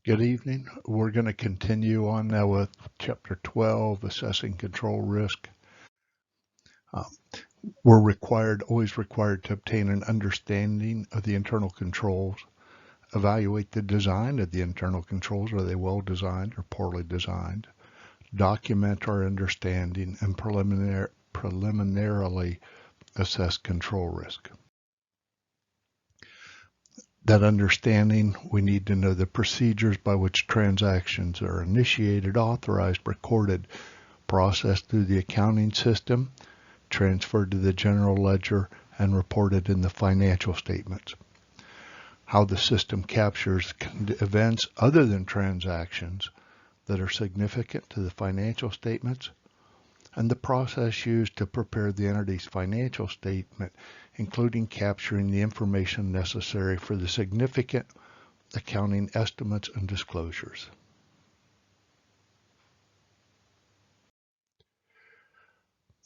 Good evening. We're going to continue on now with Chapter 12, Assessing Control Risk. Uh, we're always required to obtain an understanding of the internal controls, evaluate the design of the internal controls. Are they well designed or poorly designed? Document our understanding and preliminarily assess control risk. That understanding, we need to know the procedures by which transactions are initiated, authorized, recorded, processed through the accounting system, transferred to the general ledger, and reported in the financial statements. How the system captures events other than transactions that are significant to the financial statements, and the process used to prepare the entity's financial statement, including capturing the information necessary for the significant accounting estimates and disclosures.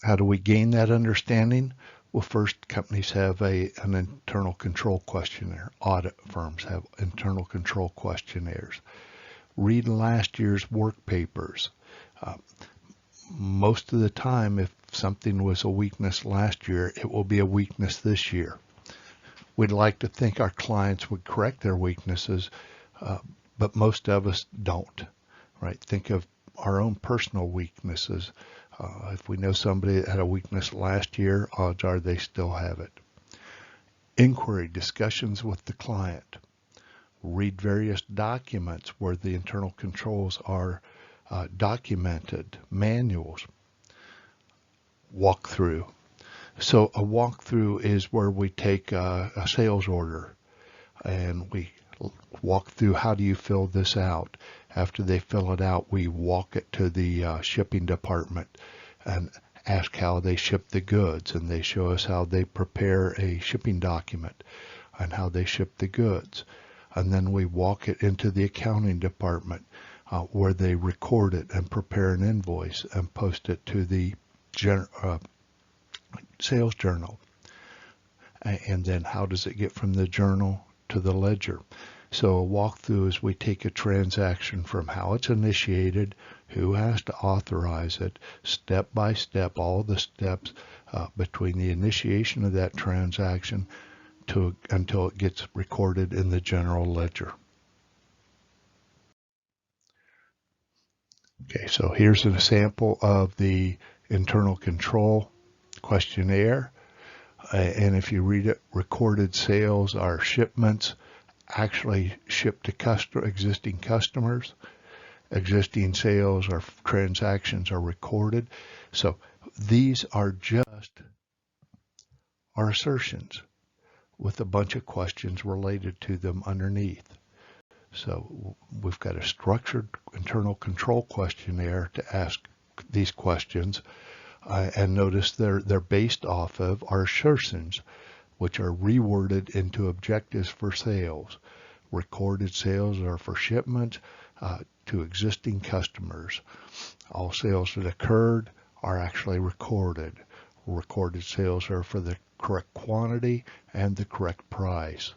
How do we gain that understanding? Well, first, companies have an internal control questionnaire. Audit firms have internal control questionnaires. Read last year's work papers. Most of the time, if something was a weakness last year, it will be a weakness this year. We'd like to think our clients would correct their weaknesses, but most of us don't, right? Think of our own personal weaknesses. If we know somebody that had a weakness last year, odds are they still have it. Inquiry, discussions with the client. Read various documents where the internal controls are documented, manuals. Walkthrough. So a walkthrough is where we take a sales order and we walk through how do you fill this out. After they fill it out, we walk it to the shipping department and ask how they ship the goods, and they show us how they prepare a shipping document and how they ship the goods. And then we walk it into the accounting department where they record it and prepare an invoice and post it to the sales journal. And then how does it get from the journal to the ledger? So a walkthrough is we take a transaction from how it's initiated, who has to authorize it, step by step, all the steps between the initiation of that transaction until it gets recorded in the general ledger. Okay, so here's an example of the internal control questionnaire. And if you read it, recorded sales are shipments actually shipped to existing customers. Existing sales or transactions are recorded. So these are just our assertions with a bunch of questions related to them underneath. So we've got a structured internal control questionnaire to ask these questions. And notice they're based off of our assertions, which are reworded into objectives for sales. Recorded sales are for shipment to existing customers. All sales that occurred are actually recorded. Recorded sales are for the correct quantity and the correct price.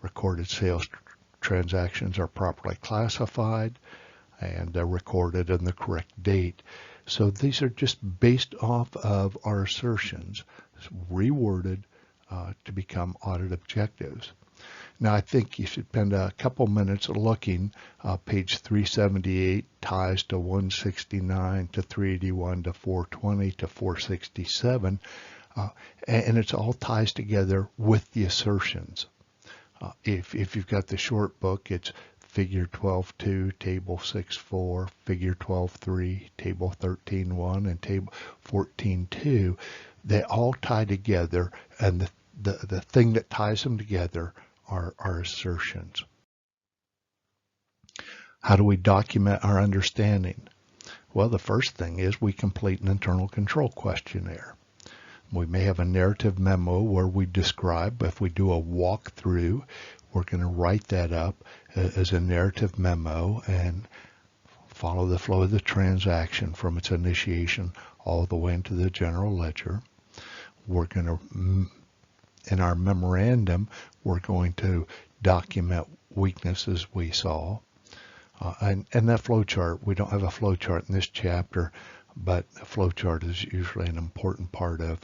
Recorded sales transactions are properly classified and they're recorded in the correct date. So these are just based off of our assertions, reworded to become audit objectives. Now I think you should spend a couple minutes looking. Page 378 ties to 169 to 381 to 420 to 467, and it all ties together with the assertions. If you've got the short book, it's Figure 12.2, Table 6.4, Figure 12.3, Table 13.1, and Table 14.2. They all tie together, and the thing that ties them together are our assertions. How do we document our understanding? Well, the first thing is we complete an internal control questionnaire. We may have a narrative memo where we describe. If we do a walkthrough, we're going to write that up as a narrative memo and follow the flow of the transaction from its initiation all the way into the general ledger. We're going to, in our memorandum, we're going to document weaknesses we saw. And that flow chart, we don't have a flow chart in this chapter, but a flow chart is usually an important part of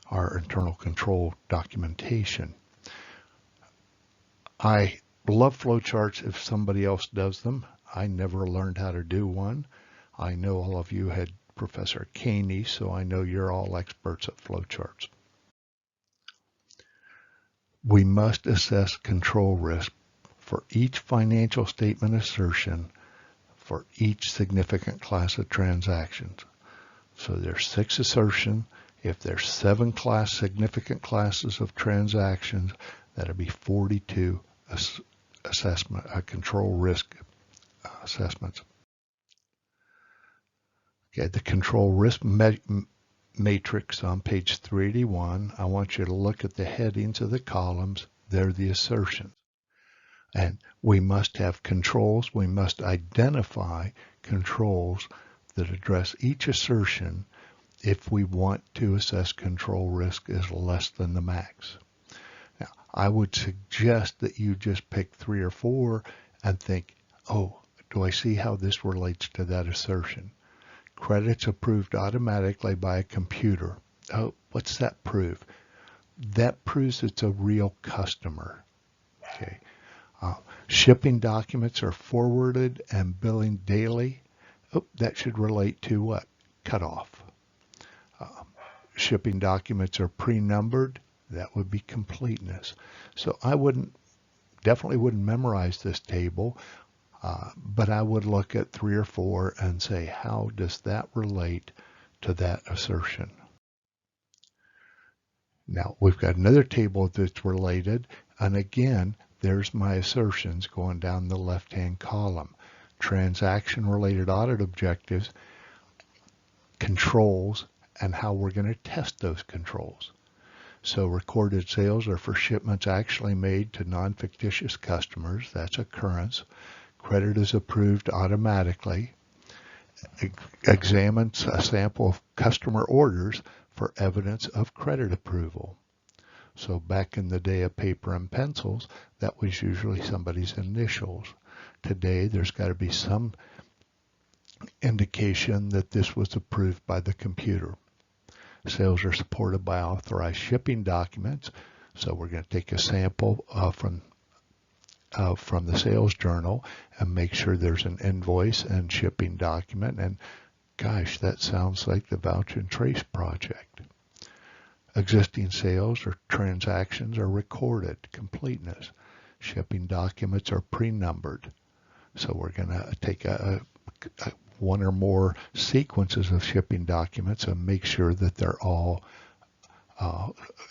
our internal control documentation. I love flow charts if somebody else does them. I never learned how to do one. I know all of you had Professor Caney, so I know you're all experts at flow charts. We must assess control risk for each financial statement assertion for each significant class of transactions. So there's 6 assertions. If there's 7 significant classes of transactions, that'll be 42 control risk assessments. Okay, the control risk matrix on page 381. I want you to look at the headings of the columns. They're the assertions. And we must have controls. We must identify controls that address each assertion if we want to assess control risk is less than the max. Now, I would suggest that you just pick 3 or 4 and think, oh, do I see how this relates to that assertion? Credits approved automatically by a computer. Oh, what's that prove? That proves it's a real customer. Okay. Shipping documents are forwarded and billing daily. Oh, that should relate to what? Cutoff. Shipping documents are pre-numbered. That would be completeness. So I definitely wouldn't memorize this table, but I would look at 3 or 4 and say, how does that relate to that assertion? Now we've got another table that's related, and again, there's my assertions going down the left-hand column. Transaction-related audit objectives, controls, and how we're going to test those controls. So recorded sales are for shipments actually made to non-fictitious customers. That's occurrence. Credit is approved automatically. Examines a sample of customer orders for evidence of credit approval. So back in the day of paper and pencils, that was usually somebody's initials. Today, there's got to be some indication that this was approved by the computer. Sales are supported by authorized shipping documents. So we're going to take a sample from the sales journal and make sure there's an invoice and shipping document. And gosh, that sounds like the Vouch and Trace project. Existing sales or transactions are recorded, completeness. Shipping documents are pre-numbered. So we're going to take one or more sequences of shipping documents and make sure that they're all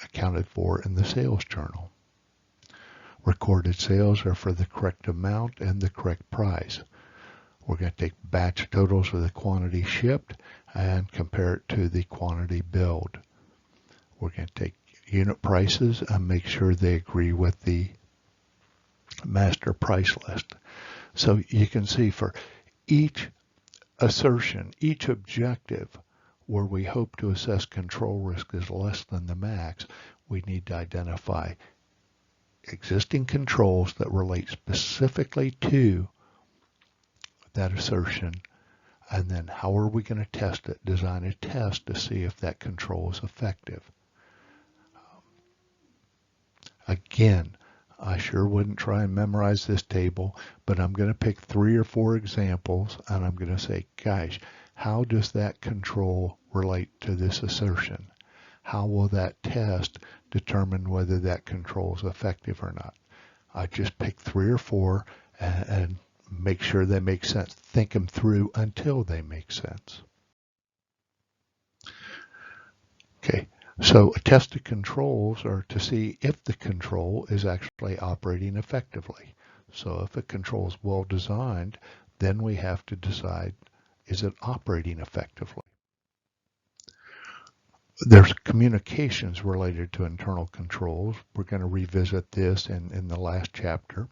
accounted for in the sales journal. Recorded sales are for the correct amount and the correct price. We're going to take batch totals of the quantity shipped and compare it to the quantity billed. We're going to take unit prices and make sure they agree with the master price list. So you can see for each assertion, each objective where we hope to assess control risk is less than the max, we need to identify existing controls that relate specifically to that assertion, and then how are we going to test it? Design a test to see if that control is effective. Again, I sure wouldn't try and memorize this table, but I'm going to pick 3 or 4 examples and I'm going to say, gosh, how does that control relate to this assertion? How will that test determine whether that control is effective or not? I just pick 3 or 4 and make sure they make sense. Think them through until they make sense. Okay. So tested controls are to see if the control is actually operating effectively. So if a control is well designed, then we have to decide, is it operating effectively? There's communications related to internal controls. We're going to revisit this in the last chapter.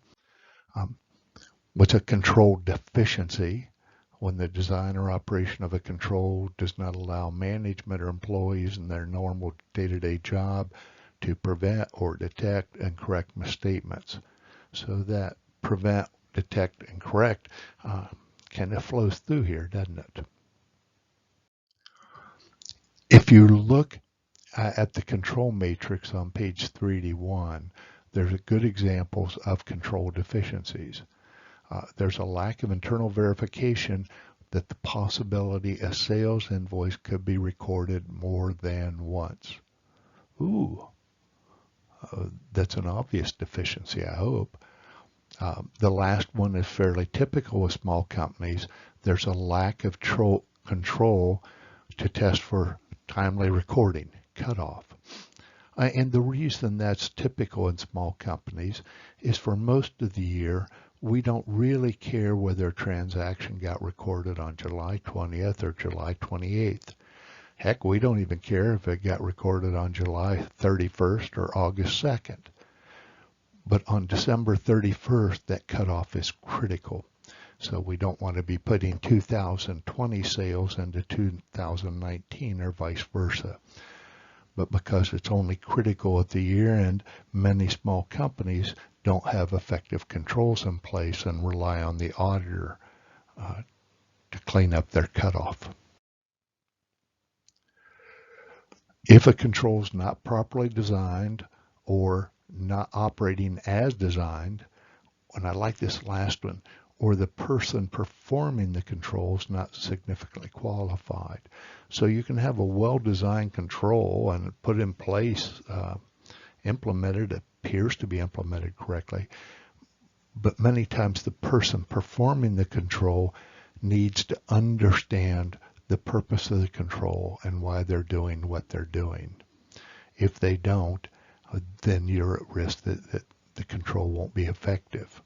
What's a control deficiency? When the design or operation of a control does not allow management or employees in their normal day-to-day job to prevent or detect and correct misstatements. So that prevent detect, and correct kind of flows through here, doesn't it? If you look at the control matrix on page 381, there's good examples of control deficiencies. There's a lack of internal verification that the possibility a sales invoice could be recorded more than once. Ooh, that's an obvious deficiency, I hope. The last one is fairly typical with small companies. There's a lack of control to test for timely recording, cutoff. And the reason that's typical in small companies is for most of the year, we don't really care whether a transaction got recorded on July 20th or July 28th. Heck, we don't even care if it got recorded on July 31st or August 2nd. But on December 31st, that cutoff is critical. So we don't want to be putting 2020 sales into 2019 or vice versa. But because it's only critical at the year end, many small companies don't have effective controls in place and rely on the auditor to clean up their cutoff. If a control is not properly designed or not operating as designed, and I like this last one, or the person performing the control is not significantly qualified. So you can have a well-designed control and put in place, implemented, appears to be implemented correctly, but many times the person performing the control needs to understand the purpose of the control and why they're doing what they're doing. If they don't, then you're at risk that the control won't be effective.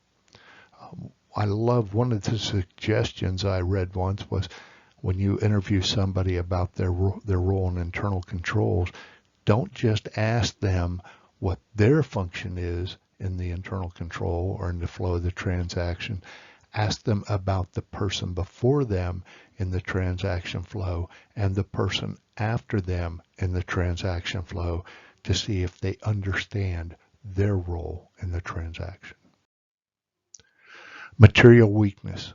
I love one of the suggestions I read once was when you interview somebody about their role in internal controls, don't just ask them what their function is in the internal control or in the flow of the transaction. Ask them about the person before them in the transaction flow and the person after them in the transaction flow to see if they understand their role in the transaction. Material weakness.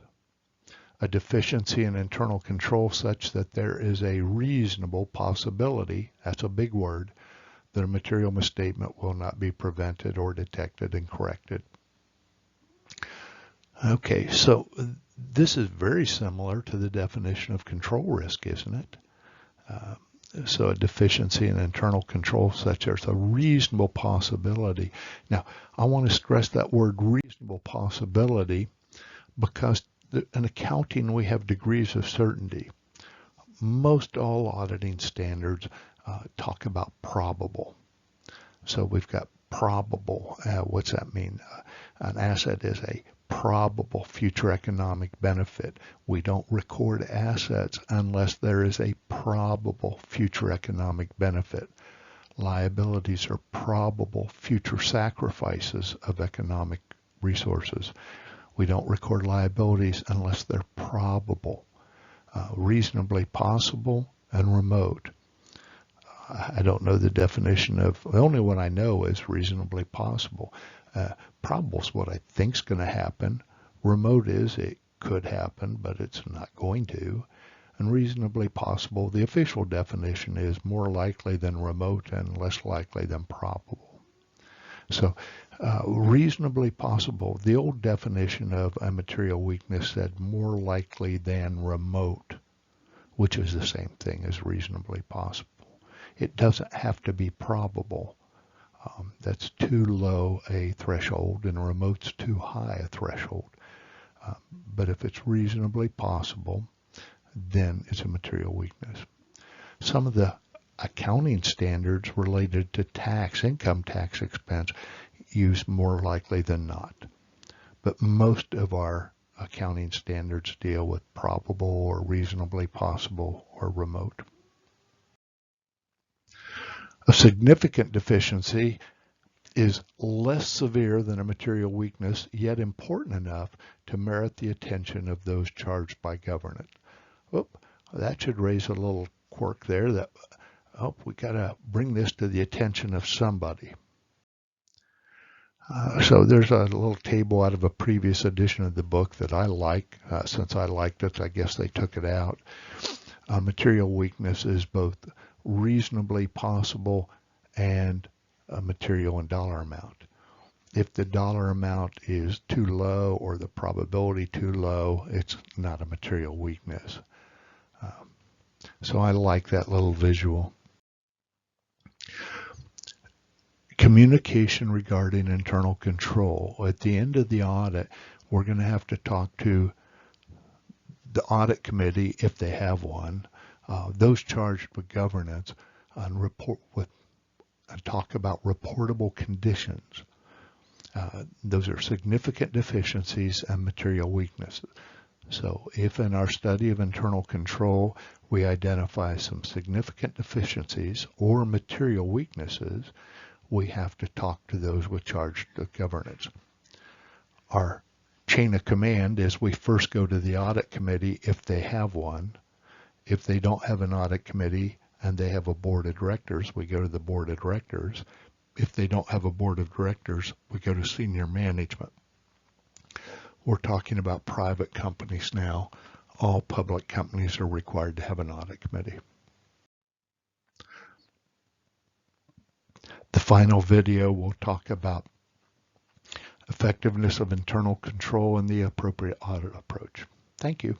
A deficiency in internal control such that there is a reasonable possibility, that's a big word, that a material misstatement will not be prevented or detected and corrected. Okay, so this is very similar to the definition of control risk, isn't it? So a deficiency in internal control such as a reasonable possibility. Now, I want to stress that word reasonable possibility because in accounting we have degrees of certainty. Most all auditing standards talk about probable. So we've got probable. What's that mean? An asset is a probable future economic benefit. We don't record assets unless there is a probable future economic benefit. Liabilities are probable future sacrifices of economic resources. We don't record liabilities unless they're probable, reasonably possible, and remote. I don't know the definition of, the only one I know is reasonably possible. Probable is what I think is going to happen. Remote is it could happen, but it's not going to. And reasonably possible, the official definition is more likely than remote and less likely than probable. So reasonably possible, the old definition of a material weakness said more likely than remote, which is the same thing as reasonably possible. It doesn't have to be probable. That's too low a threshold, and remote's too high a threshold. But if it's reasonably possible, then it's a material weakness. Some of the accounting standards related to tax, income tax expense, use more likely than not. But most of our accounting standards deal with probable or reasonably possible or remote. A significant deficiency is less severe than a material weakness, yet important enough to merit the attention of those charged by government. Oop, that should raise a little quirk there that, we got to bring this to the attention of somebody. So there's a little table out of a previous edition of the book that I like. Since I liked it, I guess they took it out. Material weakness is both reasonably possible and a material and dollar amount. If the dollar amount is too low or the probability too low, it's not a material weakness. So I like that little visual. Communication regarding internal control. At the end of the audit, we're going to have to talk to the audit committee, if they have one, those charged with governance, and talk about reportable conditions. Those are significant deficiencies and material weaknesses. So if in our study of internal control we identify some significant deficiencies or material weaknesses, we have to talk to those with charge of governance. Our chain of command is we first go to the audit committee if they have one. If they don't have an audit committee and they have a board of directors, we go to the board of directors. If they don't have a board of directors, we go to senior management. We're talking about private companies now. All public companies are required to have an audit committee. The final video will talk about effectiveness of internal control and the appropriate audit approach. Thank you.